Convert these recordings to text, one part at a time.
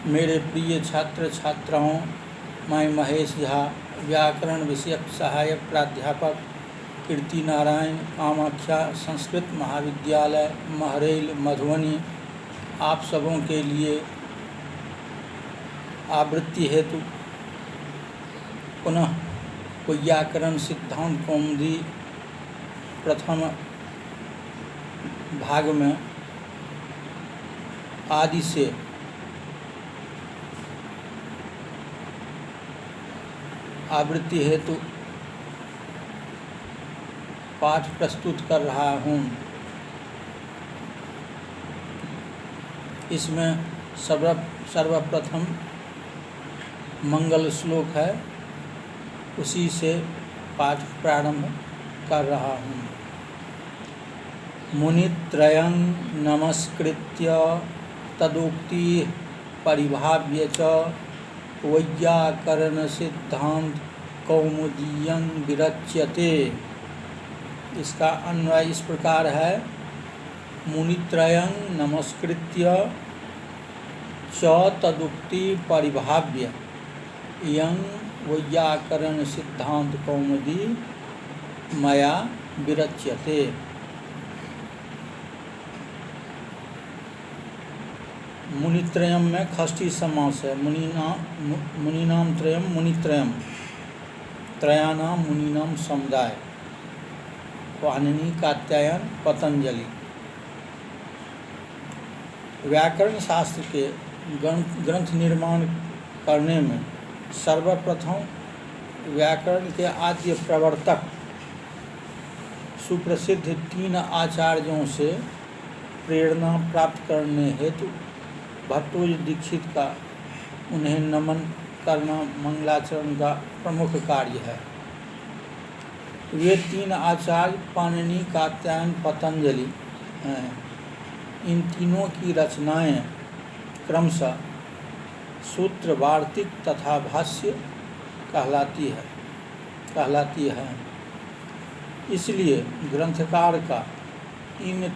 मेरे प्रिय छात्र छात्राओं, मैं महेश झा, व्याकरण विषयक सहायक प्राध्यापक, कीर्ति नारायण कामाख्या संस्कृत महाविद्यालय महरैल मधुबनी, आप सबों के लिए आवृत्ति हेतु पुनः व्याकरण सिद्धांत कौमुदी प्रथम भाग में आदि से आवृत्ति हेतु पाठ प्रस्तुत कर रहा हूँ। इसमें सर्वप्रथम मंगल श्लोक है, उसी से पाठ प्रारंभ कर रहा हूँ। मुनित्रयं नमस्कृत्य तदुक्ति परिभाव्य च वैयाकरण सिद्धांत कौमुदीयं विरच्यते। इसका अन्वय इस प्रकार है। मुनित्रयं नमस्कृत्य च तदुक्ति परिभाव्य यं वैयाकरण सिद्धांत कौमुदी मया विरच्यते। मुनित्रयम में षष्ठी समास है। मुनीनाम त्रयम मुनित्रयम, त्रयाणाम मुनीनाम समुदाय, पाणिनि कात्यायन पतंजलि। व्याकरण शास्त्र के ग्रंथ निर्माण करने में सर्वप्रथम व्याकरण के आद्य प्रवर्तक सुप्रसिद्ध 3 आचार्यों से प्रेरणा प्राप्त करने हेतु भट्टोज दीक्षित का उन्हें नमन करना मंगलाचरण का प्रमुख कार्य है। ये 3 आचार्य पाणिनि कात्यायन पतंजलि हैं। इन तीनों की रचनाएं क्रमशः सूत्र, वार्तिक तथा भाष्य कहलाती है। इसलिए ग्रंथकार का इन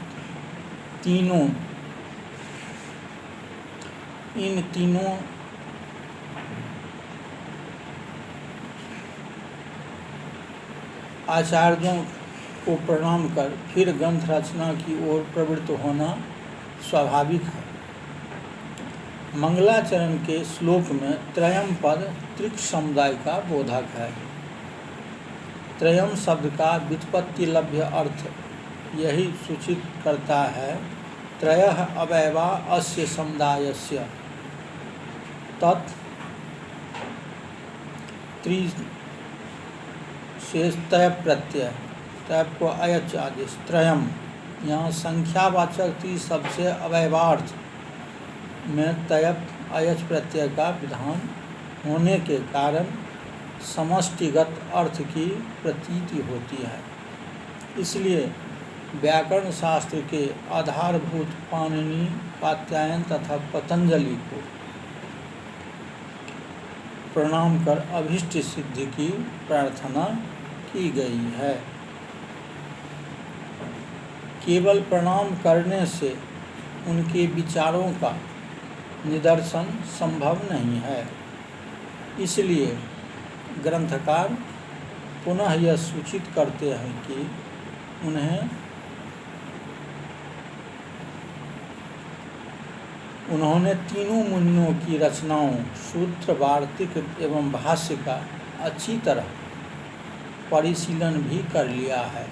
तीनों आचार्यों को प्रणाम कर फिर ग्रंथ रचना की ओर प्रवृत्त होना स्वाभाविक है। मंगलाचरण के श्लोक में त्रयम पद त्रिक समुदाय का बोधक है। त्रयम शब्द का व्युत्पत्ति लभ्य अर्थ यही सूचित करता है। त्रयः अवयवा अस्य समुदायस्य तत् त्रि शेष तय प्रत्यय, तय को अयच आदेश त्रयम। यहाँ संख्यावाचक त्री शब्द से अवयवार्थ में तय अयच प्रत्यय का विधान होने के कारण समष्टिगत अर्थ की प्रतीति होती है। इसलिए व्याकरण शास्त्र के आधारभूत पाणिनि, कात्यायन तथा पतंजलि को प्रणाम कर अभीष्ट सिद्धि की प्रार्थना की गई है। केवल प्रणाम करने से उनके विचारों का निदर्शन संभव नहीं है। इसलिए ग्रंथकार पुनः यह सूचित करते हैं कि उन्होंने तीनों मुनियों की रचनाओं, सूत्र, वार्तिक एवं भाष्य का अच्छी तरह परिशीलन भी कर लिया है।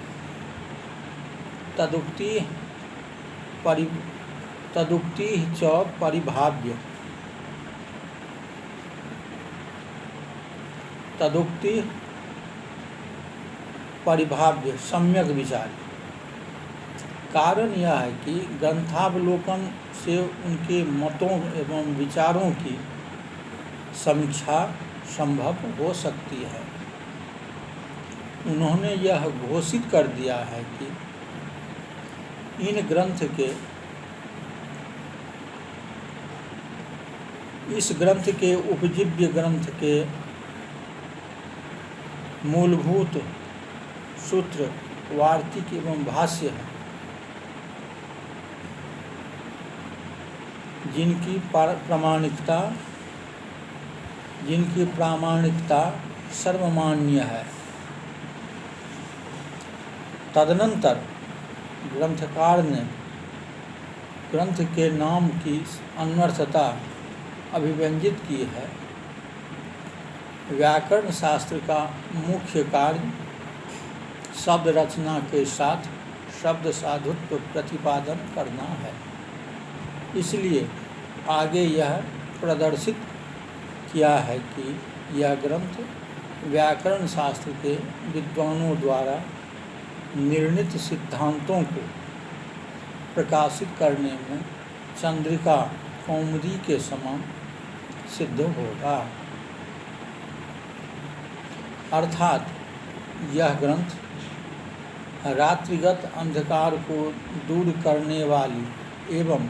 तदुक्ति च परिभाव्य, तदुक्ति परिभाव्य सम्यक विचार। कारण यह है कि ग्रंथावलोकन से उनके मतों एवं विचारों की समीक्षा संभव हो सकती है। उन्होंने यह घोषित कर दिया है कि इस ग्रंथ के उपजीव्य ग्रंथ के मूलभूत सूत्र, वार्तिक एवं भाष्य है। जिनकी प्रामाणिकता सर्वमान्य है। तदनंतर ग्रंथकार ने ग्रंथ के नाम की अन्वर्थता अभिव्यंजित की है। व्याकरण शास्त्र का मुख्य कार्य शब्द रचना के साथ शब्द साधुत्व प्रतिपादन करना है। इसलिए आगे यह प्रदर्शित किया है कि यह ग्रंथ व्याकरण शास्त्र के विद्वानों द्वारा निर्णीत सिद्धांतों को प्रकाशित करने में चंद्रिका कौमुदी के समान सिद्ध होगा। अर्थात यह ग्रंथ रात्रिगत अंधकार को दूर करने वाली एवं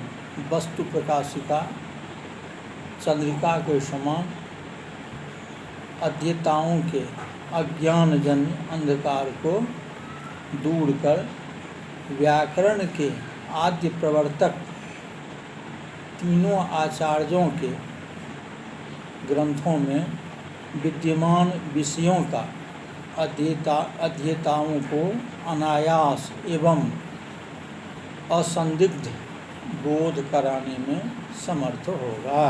वस्तु प्रकाशिका चंद्रिका के समान अध्येताओं के अज्ञानजन्य अंधकार को दूर कर व्याकरण के आद्य प्रवर्तक तीनों आचार्यों के ग्रंथों में विद्यमान विषयों का अध्येताओं को अनायास एवं असंदिग्ध बोध कराने में समर्थ होगा।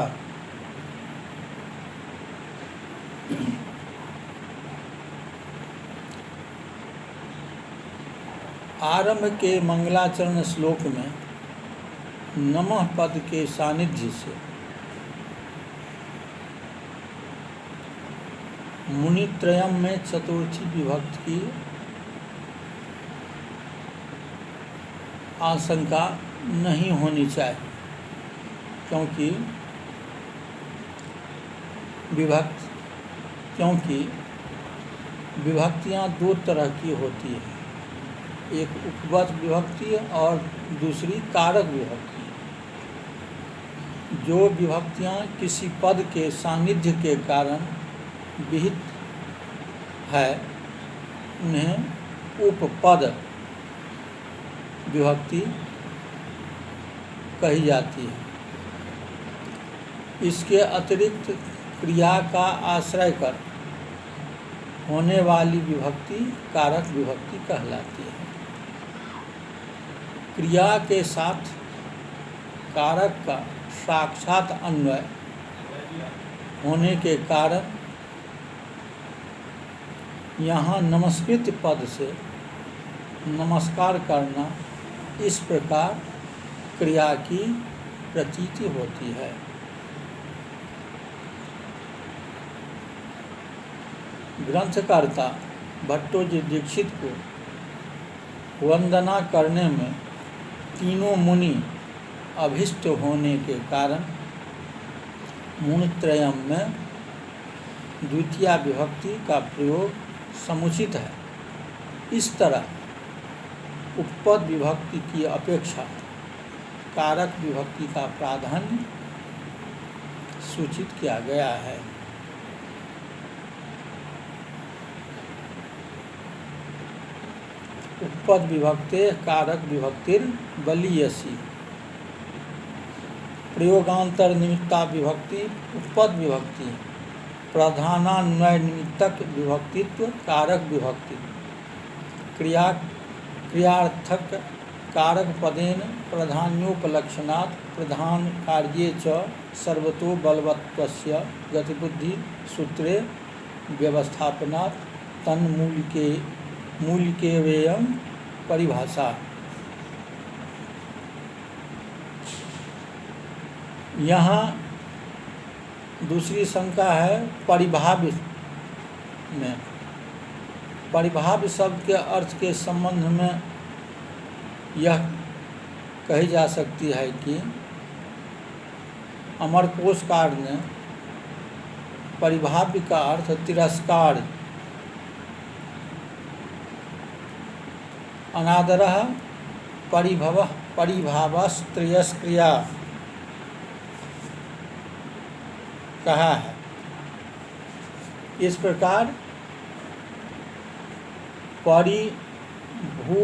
आरंभ के मंगलाचरण श्लोक में नमः पद के सानिध्य से मुनित्रयम में चतुर्थी विभक्ति की आशंका नहीं होनी चाहिए, क्योंकि विभक्तियाँ दो तरह की होती है, एक उपपद विभक्ति और दूसरी कारक विभक्ति। जो विभक्तियाँ किसी पद के सानिध्य के कारण विहित है उन्हें उपपद विभक्ति कही जाती है। इसके अतिरिक्त क्रिया का आश्रय कर होने वाली विभक्ति कारक विभक्ति कहलाती है। क्रिया के साथ कारक का साक्षात अन्वय होने के कारण यहाँ नमस्कृत पद से नमस्कार करना इस प्रकार क्रिया की प्रतीति होती है। ग्रंथकर्ता भट्टोजी दीक्षित को वंदना करने में तीनों मुनि अभिष्ट होने के कारण मुनित्रयम में द्वितीया विभक्ति का प्रयोग समुचित है। इस तरह उपपद विभक्ति की अपेक्षा कारक विभक्ति का प्राधान्य सूचित किया गया है। उपपद विभक्ते कारक विभक्तिर बलीयसी प्रयोगांतर निमित्ता विभक्ति उपपद विभक्ति प्रधानान्वय निमित्तक विभक्तित्व कारक विभक्ति क्रियार्थक कारक पदेन प्रधान्योपलक्षणात् प्रधान कार्ये च सर्वतो बलवत्वस्य गतिबुद्धि सूत्रे व्यवस्थापनात् तन्मूलिकेवेयं परिभाषा। यहाँ दूसरी शंका है परिभाव्य में। परिभाव्य शब्द के अर्थ के संबंध में यह कही जा सकती है कि अमरकोशकार ने परिभाव्य का अर्थ तिरस्कार, अनादरः परिभवः परिभावस्त्रयस्क्रिया कहा है। इस प्रकार परिभू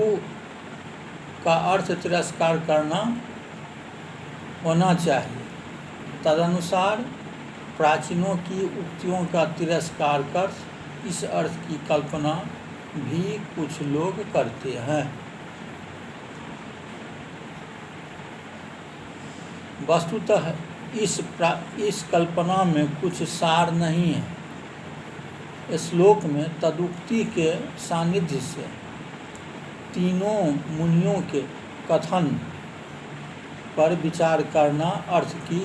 का अर्थ तिरस्कार करना होना चाहिए। तदनुसार प्राचीनों की उक्तियों का तिरस्कार कर इस अर्थ की कल्पना भी कुछ लोग करते हैं। वस्तुतः इस कल्पना में कुछ सार नहीं है। श्लोक में तदुक्ति के सानिध्य से तीनों मुनियों के कथन पर विचार करना अर्थ की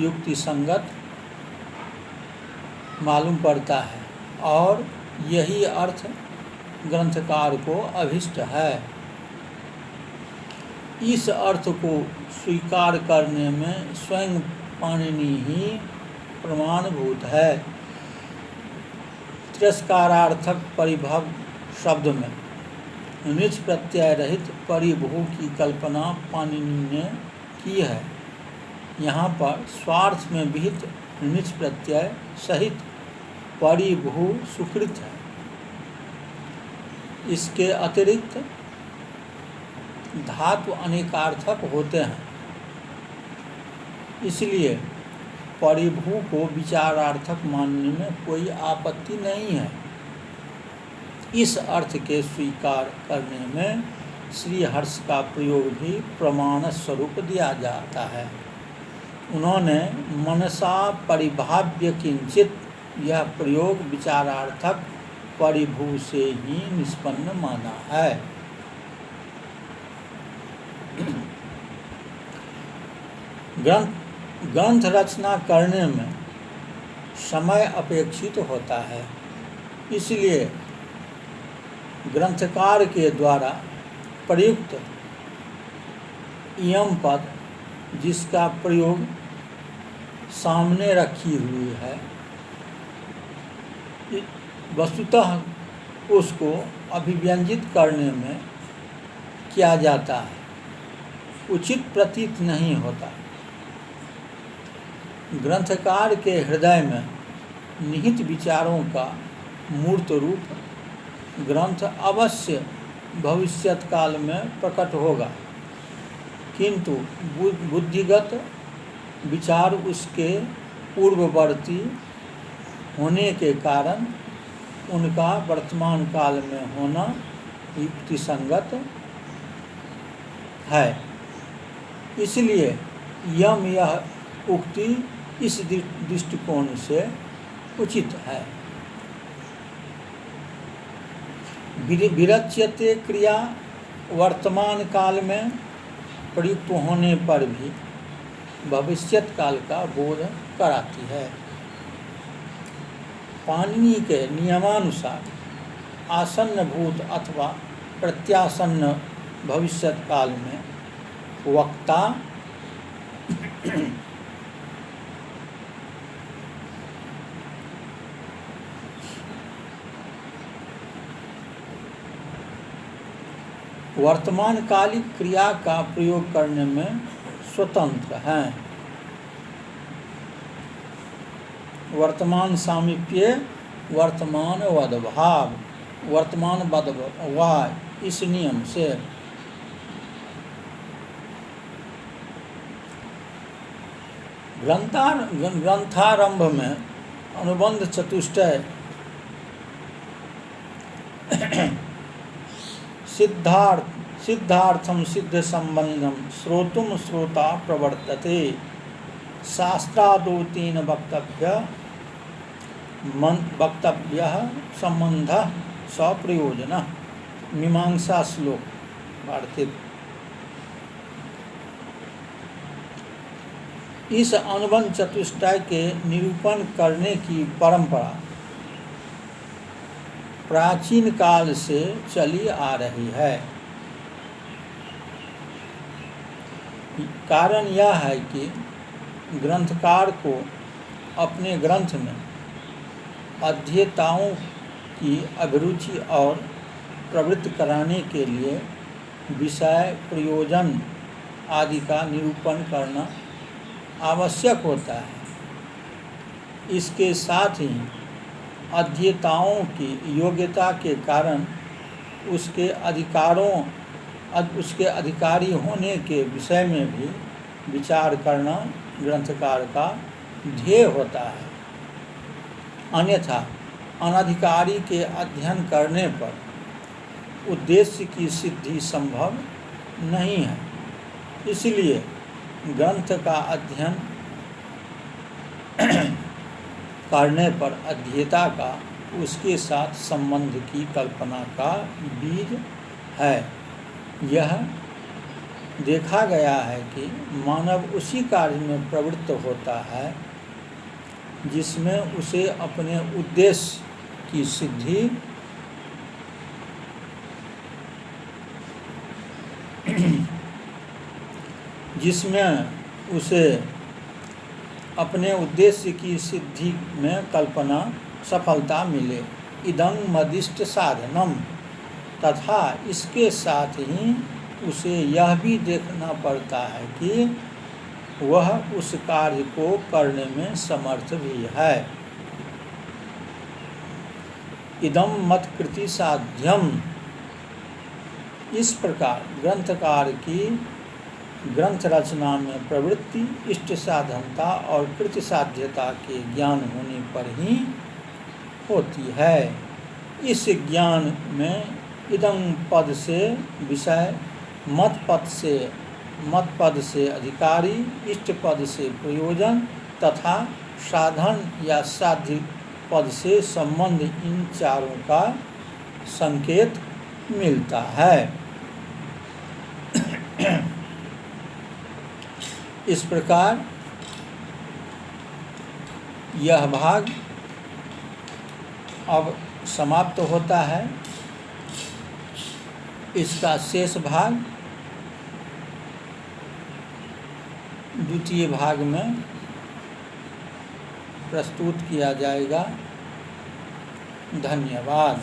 युक्ति संगत मालूम पड़ता है और यही अर्थ ग्रंथकार को अभिष्ट है। इस अर्थ को स्वीकार करने में स्वयं पाणिनि ही प्रमाणभूत है। तिरस्कारार्थक परिभव शब्द में निच प्रत्यय रहित परिभू की कल्पना पाणिनि ने की है। यहाँ पर स्वार्थ में विहित निच प्रत्यय सहित परिभू सुकृत है। इसके अतिरिक्त धातु अनेकार्थक होते हैं, इसलिए परिभू को विचारार्थक मानने में कोई आपत्ति नहीं है। इस अर्थ के स्वीकार करने में श्रीहर्ष का प्रयोग भी प्रमाण स्वरूप दिया जाता है। उन्होंने मनसा परिभाव्य किंचित यह प्रयोग विचारार्थक परिभू से ही निष्पन्न माना है। ग्रंथ रचना करने में समय अपेक्षित होता है, इसलिए ग्रंथकार के द्वारा प्रयुक्त इयम पद जिसका प्रयोग सामने रखी हुई है, वस्तुतः उसको अभिव्यंजित करने में किया जाता है, उचित प्रतीत नहीं होता। ग्रंथकार के हृदय में निहित विचारों का मूर्त रूप ग्रंथ अवश्य भविष्यत काल में प्रकट होगा, किंतु बुद्धिगत विचार उसके पूर्ववर्ती होने के कारण उनका वर्तमान काल में होना युक्तिसंगत है। इसलिए यह उक्ति इस दृष्टिकोण से उचित है। विरच्यते क्रिया वर्तमान काल में प्रयुक्त होने पर भी भविष्यत काल का बोध कराती है। पाणिनि के नियमानुसार आसन्न भूत अथवा प्रत्यासन्न भविष्यत काल में वक्ता वर्तमान कालिक क्रिया का प्रयोग करने में स्वतंत्र हैं। वर्तमान सामीप्य, वर्तमान वदभाव, वर्तमान वदवाय, इस नियम से ग्रंथारंभ में अनुबंध चतुष्टय सिद्धार्थम सिद्ध संबंधम श्रोतुम श्रोता प्रवर्तते शास्त्रादो तीन वक्तव्य संबंध सप्रयोजन मीमांसा श्लोक वार्तिक। इस अनुबंध चतुष्टय के निरूपण करने की परंपरा प्राचीन काल से चली आ रही है। कारण यह है कि ग्रंथकार को अपने ग्रंथ में अध्येताओं की अभिरुचि और प्रवृत्त कराने के लिए विषय प्रयोजन आदि का निरूपण करना आवश्यक होता है। इसके साथ ही अध्येताओं की योग्यता के कारण उसके अधिकारी होने के विषय में भी विचार करना ग्रंथकार का ध्येय होता है। अन्यथा अनधिकारी के अध्ययन करने पर उद्देश्य की सिद्धि संभव नहीं है। इसलिए ग्रंथ का अध्ययन करने पर अध्येता का उसके साथ संबंध की कल्पना का बीज है। यह देखा गया है कि मानव उसी कार्य में प्रवृत्त होता है जिसमें उसे अपने उद्देश्य की सिद्धि में कल्पना सफलता मिले। इदं मदिष्ट साधनम, तथा इसके साथ ही उसे यह भी देखना पड़ता है कि वह उस कार्य को करने में समर्थ भी है। इदं मत्कृति साध्यम, इस प्रकार ग्रंथकार की ग्रंथ रचना में प्रवृत्ति इष्ट साधनता और कृत्य साध्यता के ज्ञान होने पर ही होती है। इस ज्ञान में इदं पद से विषय, मत पद से अधिकारी, इष्ट पद से प्रयोजन तथा साधन या साध्य पद से संबंध, इन चारों का संकेत मिलता है। इस प्रकार यह भाग अब समाप्त होता है। इसका शेष भाग द्वितीय भाग में प्रस्तुत किया जाएगा। धन्यवाद।